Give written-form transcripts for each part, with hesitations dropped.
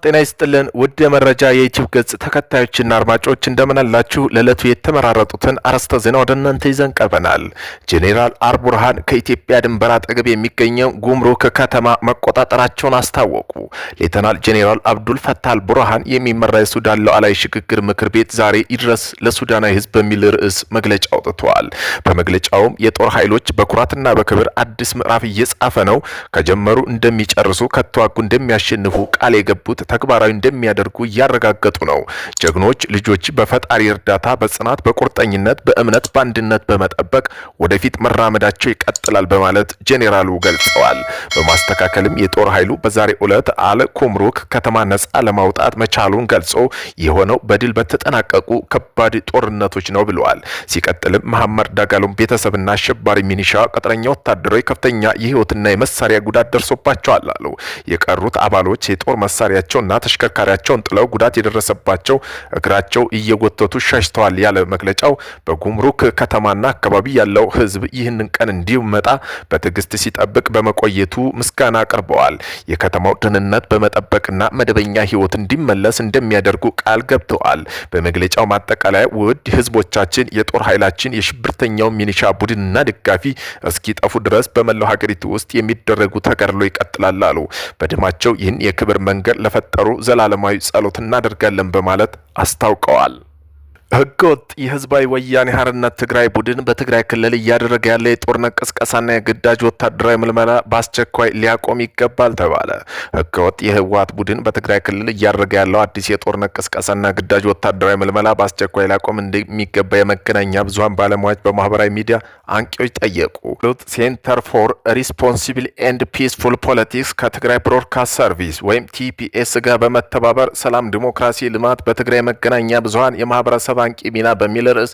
ጤና ይስጥልን ውድ የመረጃ የዩቲዩብ ገጽ ተከታዮችና አድማጮች እንደምን አላችሁ? ለዕለቱ የተመራረጡትን አርዕስተ ዜና ወደ እናንተ ይዘን ቀርበናል። ጄኔራል አልቡርሃን ከኢትዮጵያ ድንበር አጠገብ የሚገኘው ጉምሩክ ከተማ መቆጣጠራቸውን አስታወቁ። ሌተናል ጄኔራል አብዱል ፈታህ አልቡርሃን የሚመራ የሱዳን ሉዓላዊ ሽግግር ምክር ቤት ዛሬ ይድረስ ለሱዳናዊ ሕዝብ በሚል ርዕስ መግለጫ አውጥቷል። በመግለጫውም የጦር ኃይሎች በኩራትና በክብር አዲስ ምዕራፍ እየጻፈ ነው፣ ከጀመሩ እንደሚጨርሱ ከተዋጉ እንደሚያሸንፉ ቃል የገቡት ተግባራዊ እንደሚያደርጉ እያረጋገጡ ነው። ጀግኖች ልጆች በፈጣሪ እርዳታ በጽናት በቁርጠኝነት በእምነት በአንድነት በመጠበቅ ወደፊት መራመዳቸው ይቀጥላል በማለት ጄኔራሉ ገልጸዋል። በማስተካከልም የጦር ኃይሉ በዛሬው ዕለት አል ኩምሩክ ከተማ ነጻ ለማውጣት መቻሉን ገልጾ የሆነው በድል በተጠናቀቁ ከባድ ጦርነቶች ነው ብለዋል። ሲቀጥልም መሐመድ ዳጋሎም ቤተሰብና አሸባሪ ሚኒሻ ቅጥረኛ ወታደሮች ከፍተኛ የህይወትና የመሳሪያ ጉዳት ደርሶባቸዋል አሉ። የቀሩት አባሎች የጦር መሳሪያቸውና ተሽከርካሪያቸውን ጥለው ጉዳት የደረሰባቸው እግራቸው እየጎተቱ ሸሽተዋል ያለ መግለጫው በጉምሩክ ከተማና አካባቢ ያለው ህዝብ ይህንን ቀን እንዲመጣ በትዕግስት ሲጠብቅ በመቆየቱ ምስጋና አቅርበዋል። የከተማው ደህንነት በመጠበቅና መደበኛ ህይወት እንዲመለስ እንደሚያደርጉ ቃል ገብተዋል። በመግለጫው ማጠቃለያ ውድ ህዝቦቻችን የጦር ኃይላችን የሽብርተኛው ሚኒሻ ቡድንና ደጋፊ እስኪጠፉ ድረስ በመላው ሀገሪቱ ውስጥ የሚደረጉ ተጋድሎ ይቀጥላል አሉ። በደማቸው ይህን የክብር መንገድ ለፈጠሩ ዘላለማዊ ጸሎት እናደርጋለን በማለት አስታውቀዋል። ህገወጥ የህዝባዊ ወያኔ ሓርነት ትግራይ ቡድን በትግራይ ክልል እያደረገ ያለ የጦርነት ቅስቀሳና የግዳጅ ወታደራዊ ምልመላ በአስቸኳይ ሊያቆም ይገባል ተባለ። ህገወጥ የህወሓት ቡድን በትግራይ ክልል እያደረገ ያለው አዲስ የጦርነት ቅስቀሳና ግዳጅ ወታደራዊ ምልመላ በአስቸኳይ ሊያቆም እንደሚገባ የመገናኛ ብዙሃን ባለሙያዎች በማህበራዊ ሚዲያ አንቂዎች ጠየቁ። ሴንተር ፎር ሪስፖንሲብል ኤንድ ፒስፉል ፖለቲክስ ከትግራይ ብሮድካስት ሰርቪስ ወይም ቲፒኤስ ጋር በመተባበር ሰላም፣ ዲሞክራሲ፣ ልማት በትግራይ መገናኛ ብዙሃን የማህበረሰብ አንቂ ሚና በሚል ርዕስ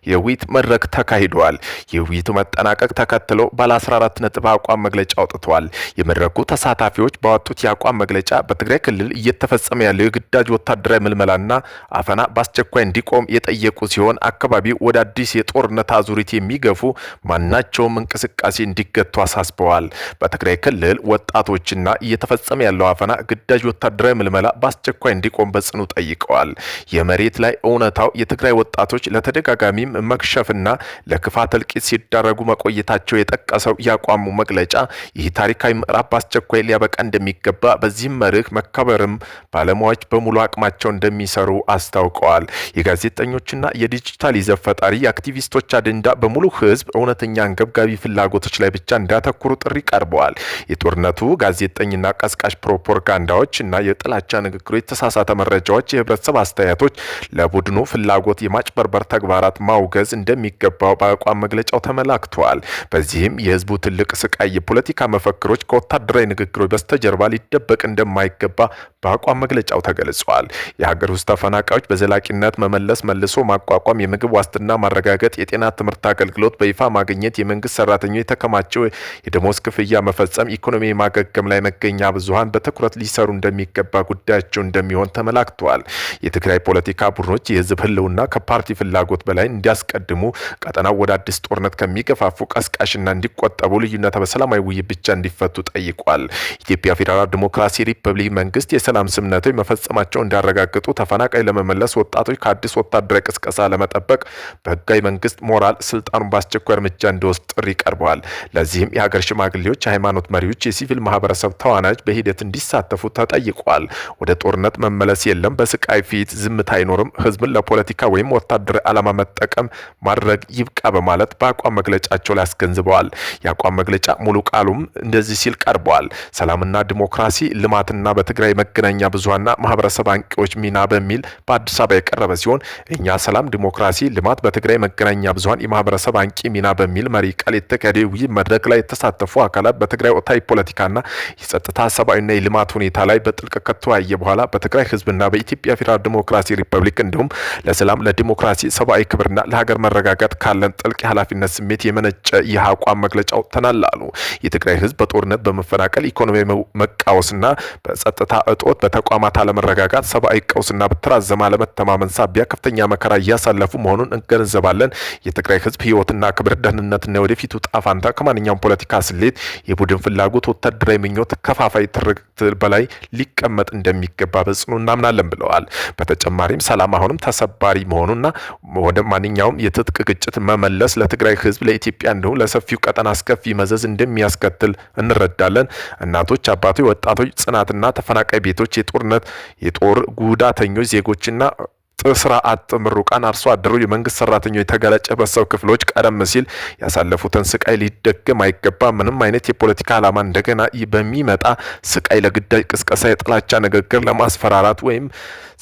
የውይይት መድረክ ተካሂዷል። የውይይቱ መጠናቀቅ ተከትሎ ባለ 14 ነጥብ አቋም መግለጫ አውጥቷል። የመድረኩ ተሳታፊዎች ባወጡት የአቋም መግለጫ በትግራይ ክልል እየተፈጸመ ያለው የግዳጅ ወታደራዊ ምልመላና አፈና በአስቸኳይ እንዲቆም የጠየቁ ሲሆን አካባቢው ወደ አዲስ የጦርነት አዙሪት የሚገፉ ማናቸውም እንቅስቃሴ እንዲገቱ አሳስበዋል። በትግራይ ክልል ወጣቶችና እየተፈጸመ ያለው አፈና፣ ግዳጅ ወታደራዊ ምልመላ በአስቸኳይ እንዲቆም በጽኑ ጠይቀዋል። የመሬት ላይ እውነታው የትግራይ ወጣቶች ለተደጋጋሚም መክሸፍና ለክፋት እልቂት ሲዳረጉ መቆየታቸው የጠቀሰው ያቋሙ መግለጫ ይህ ታሪካዊ ምዕራፍ በአስቸኳይ ሊያበቃ እንደሚገባ በዚህም መርህ መከበርም ባለሙያዎች በሙሉ አቅማቸው እንደሚሰሩ አስታውቀዋል። የጋዜጠኞችና የዲጂታል ይዘት ፈጣሪ የአክቲቪስቶች አጀንዳ በሙሉ ህዝብ እውነተኛ አንገብጋቢ ፍላጎቶች ላይ ብቻ እንዲያተኩሩ ጥሪ ቀርበዋል። የጦርነቱ ጋዜጠኝና ቀስቃሽ ፕሮፓጋንዳዎች እና የጥላቻ ንግግሮች፣ የተሳሳተ መረጃዎች፣ የህብረተሰብ አስተያየቶች ለቡድኑ ፍላጎት የማጭበርበር ተግባራት ማውገዝ እንደሚገባው በአቋም መግለጫው ተመላክቷል። በዚህም የህዝቡ ትልቅ ስቃይ የፖለቲካ መፈክሮች ከወታደራዊ ንግግሮች በስተጀርባ ሊደበቅ እንደማይገባ በአቋም መግለጫው ተገልጿል። የሀገር ውስጥ ተፈናቃዮች በዘላቂነት መመለስ፣ መልሶ ማቋቋም፣ የምግብ ዋስትና ማረጋገጥ፣ የጤና ትምህርት አገልግሎት በይፋ ማግኘት፣ የመንግስት ሰራተኞች የተከማቸው የደሞዝ ክፍያ መፈጸም፣ ኢኮኖሚ ማገገም ላይ መገኛ ብዙሃን በትኩረት ሊሰሩ እንደሚገባ ጉዳያቸው እንደሚሆን ተመላክቷል። የትግራይ ፖለቲካ ቡድኖች የህዝብ ህልውና ከፓርቲ ፍላጎት በላይ እንዲያስቀድሙ፣ ቀጠናው ወደ አዲስ ጦርነት ከሚገፋፉ ቀስቃሽና እንዲቆጠቡ፣ ልዩነት በሰላማዊ ውይይት ብቻ እንዲፈቱ ጠይቋል። ኢትዮጵያ ፌዴራል ዲሞክራሲ ሪፐብሊክ መንግስት የሰላም ስምምነቶች መፈጸማቸው እንዲያረጋግጡ፣ ተፈናቃይ ለመመለስ፣ ወጣቶች ከአዲስ ወታደራዊ ቅስቀሳ ለመጠበቅ በህጋዊ መንግስት ሞራል ስልጣኑን በአስቸኳይ እርምጃ እንዲወስድ ጥሪ ቀርበዋል። ለዚህም የሀገር ሽማግሌዎች፣ የሃይማኖት መሪዎች፣ የሲቪል ማህበረሰብ ተዋናዮች በሂደት እንዲሳተፉ ተጠይቋል። ወደ ጦርነት መመለስ የለም፣ በስቃይ ፊት ዝምታ አይኖርም፣ ህዝብን ለፖለቲካ ወይም ወታደራዊ ዓላማ መጠቀም ማድረግ ይብቃ በማለት በአቋም መግለጫቸው ላይ አስገንዝበዋል። የአቋም መግለጫ ሙሉ ቃሉም እንደዚህ ሲል ቀርበዋል። ሰላምና ዲሞክራሲ፣ ልማትና በትግራይ መገናኛ ብዙሃንና ማህበረሰብ አንቂዎች ሚና በሚል በአዲስ አበባ የቀረበ ሲሆን እኛ ሰላም፣ ዲሞክራሲ፣ ልማት በትግራይ መገናኛ ብዙሃን የማህበረሰብ አንቂ ሚና በሚል መሪ ቃል የተካሄደ ውይይት መድረክ ላይ የተሳተፉ አካላት በትግራይ ወቅታዊ ፖለቲካና የጸጥታ፣ ሰብአዊና የልማት ሁኔታ ላይ በጥልቅ ከተወያየ በኋላ በትግራይ ህዝብና በኢትዮጵያ ፌዴራል ዲሞክራሲ ሪፐብሊክ እንዲሁም ለሰላም፣ ለዲሞክራሲ፣ ሰብአዊ ክብርና ለሀገር መረጋጋት ካለን ጥልቅ የኃላፊነት ስሜት የመነጨ ይህ አቋም መግለጫ ወጥተናል አሉ። የትግራይ ህዝብ በጦርነት፣ በመፈናቀል፣ ኢኮኖሚያዊ መቃወስና በጸጥታ እጦት፣ በተቋማት አለመረጋጋት፣ ሰብአዊ ቀውስና በተራዘመ አለመተማመን ሳቢያ ከፍተኛ መከራ እያሳለፉ መሆኑን እንገነዘባለን። የትግራይ ህዝብ ህይወትና ክብር፣ ደህንነትና ወደፊቱ ዕጣ ፈንታ ከማንኛውም ፖለቲካ ስሌት፣ የቡድን ፍላጎት፣ ወታደራዊ ምኞት፣ ከፋፋይ ትርክት በላይ ሊቀመጥ እንደሚገባ በጽኑ እናምናለን ብለዋል። በተጨማሪም ሰላም አሁንም ተሰባሪ መሆኑና ወደ ማንኛውም የትጥቅ ግጭት መመለስ ለትግራይ ህዝብ፣ ለኢትዮጵያ እንዲሁም ለሰፊው ቀጠና አስከፊ መዘዝ እንደሚያስከትል እንረዳለን። እናቶች፣ አባቶች፣ ወጣቶች፣ ጽናትና ተፈናቃይ ቤቶች፣ የጦር ጉዳተኞች ዜጎችና ስራ አጥ ምሩቃን፣ አርሶ አደሩ፣ የመንግስት ሰራተኞች፣ የተጋላጭ ህብረተሰብ ክፍሎች ቀደም ሲል ያሳለፉትን ስቃይ ሊደገም አይገባም። ምንም አይነት የፖለቲካ ዓላማ እንደገና በሚመጣ ስቃይ፣ ለግዳጅ ቅስቀሳ፣ የጥላቻ ንግግር ለማስፈራራት ወይም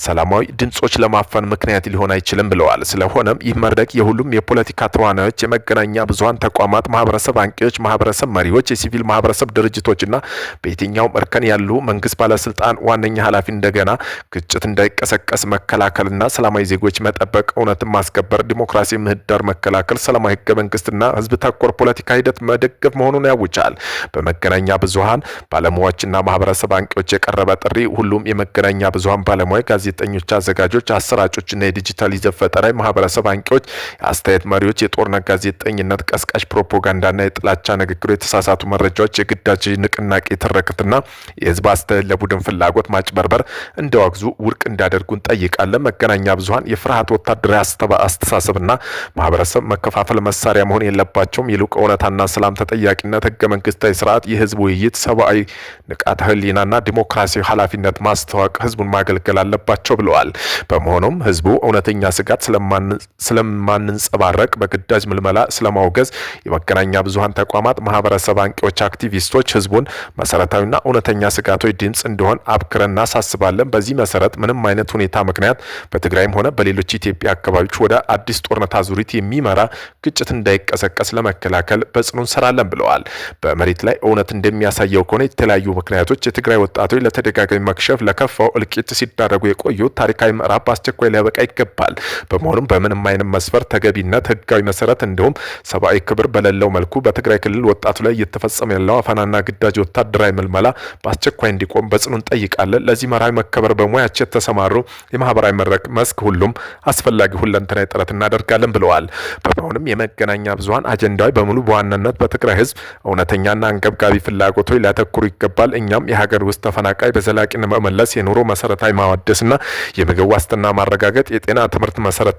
ሰላማዊ ድምጾች ለማፈን ምክንያት ሊሆን አይችልም ብለዋል። ስለሆነም ይህ መድረክ የሁሉም የፖለቲካ ተዋናዮች፣ የመገናኛ ብዙሃን ተቋማት፣ ማህበረሰብ አንቂዎች፣ ማህበረሰብ መሪዎች፣ የሲቪል ማህበረሰብ ድርጅቶችና በየትኛውም እርከን ያሉ መንግስት ባለስልጣን ዋነኛ ኃላፊ እንደገና ግጭት እንዳይቀሰቀስ መከላከልና ሰላማዊ ዜጎች መጠበቅ፣ እውነትን ማስከበር፣ ዲሞክራሲ ምህዳር መከላከል፣ ሰላማዊ ህገ መንግስትና ህዝብ ተኮር ፖለቲካ ሂደት መደገፍ መሆኑን ያውጃል። በመገናኛ ብዙሃን ባለሙያዎችና ማህበረሰብ አንቂዎች የቀረበ ጥሪ ሁሉም የመገናኛ ብዙሃን ባለሙያ፣ ጋዜጠኞች፣ አዘጋጆች፣ አሰራጮችና የዲጂታል ይዘት ፈጠራ ማህበረሰብ አንቂዎች፣ የአስተያየት መሪዎች የጦርነት ጋዜጠኝነት፣ ቀስቃሽ ፕሮፓጋንዳና የጥላቻ ንግግሮች፣ የተሳሳቱ መረጃዎች፣ የግዳጅ ንቅናቄ ትርክትና የህዝብ አስተያየት ለቡድን ፍላጎት ማጭበርበር እንዲያወግዙ ውድቅ እንዲያደርጉ እንጠይቃለን። መገናኛ ብዙሃን የፍርሃት ወታደራዊ አስተሳሰብና ማህበረሰብ መከፋፈል መሳሪያ መሆን የለባቸውም። ይልቅ እውነታና ሰላም፣ ተጠያቂነት፣ ህገ መንግስታዊ ስርዓት፣ የህዝብ ውይይት፣ ሰብአዊ ንቃተ ህሊናና ዲሞክራሲያዊ ኃላፊነት ማስተዋወቅ፣ ህዝቡን ማገልገል አለባቸው ብለዋል። በመሆኑም ህዝቡ እውነተኛ ስጋት ስለማንጸባረቅ በግዳጅ ምልመላ ስለማውገዝ የመገናኛ ብዙሃን ተቋማት፣ ማህበረሰብ አንቂዎች፣ አክቲቪስቶች ህዝቡን መሰረታዊና እውነተኛ ስጋቶች ድምጽ እንዲሆን አብክረን እናሳስባለን። በዚህ መሰረት ምንም አይነት ሁኔታ ምክንያት በትግራይም ሆነ በሌሎች ኢትዮጵያ አካባቢዎች ወደ አዲስ ጦርነት አዙሪት የሚመራ ግጭት እንዳይቀሰቀስ ለመከላከል በጽኑ እንሰራለን ብለዋል። በመሬት ላይ እውነት እንደሚያሳየው ከሆነ የተለያዩ ምክንያቶች የትግራይ ወጣቶች ለተደጋጋሚ መክሸፍ፣ ለከፋው እልቂት ሲዳረጉ የቆዩት ታሪካዊ ምዕራፍ በአስቸኳይ ሊያበቃ ይገባል። በመሆኑም በምንም አይነት መስፈርት፣ ተገቢነት፣ ህጋዊ መሰረት እንዲሁም ሰብአዊ ክብር በሌለው መልኩ በትግራይ ክልል ወጣቱ ላይ እየተፈጸመ ያለው አፈናና ግዳጅ ወታደራዊ ምልመላ በአስቸኳይ እንዲቆም በጽኑ እንጠይቃለን። ለዚህ መርሃዊ መከበር በሙያቸው የተሰማሩ የማህበራዊ መድረክ መስክ ሁሉም አስፈላጊ ሁለንተናዊ ጥረት እናደርጋለን ብለዋል። በመሆኑም የመገናኛ ብዙሃን አጀንዳዊ በሙሉ በዋናነት በትግራይ ህዝብ እውነተኛና አንገብጋቢ ፍላጎቶች ሊያተኩሩ ይገባል። እኛም የሀገር ውስጥ ተፈናቃይ በዘላቂነት መመለስ፣ የኑሮ መሰረታዊ ማዋደስና የምግብ ዋስትና ማረጋገጥ፣ የጤና ትምህርት መሰረት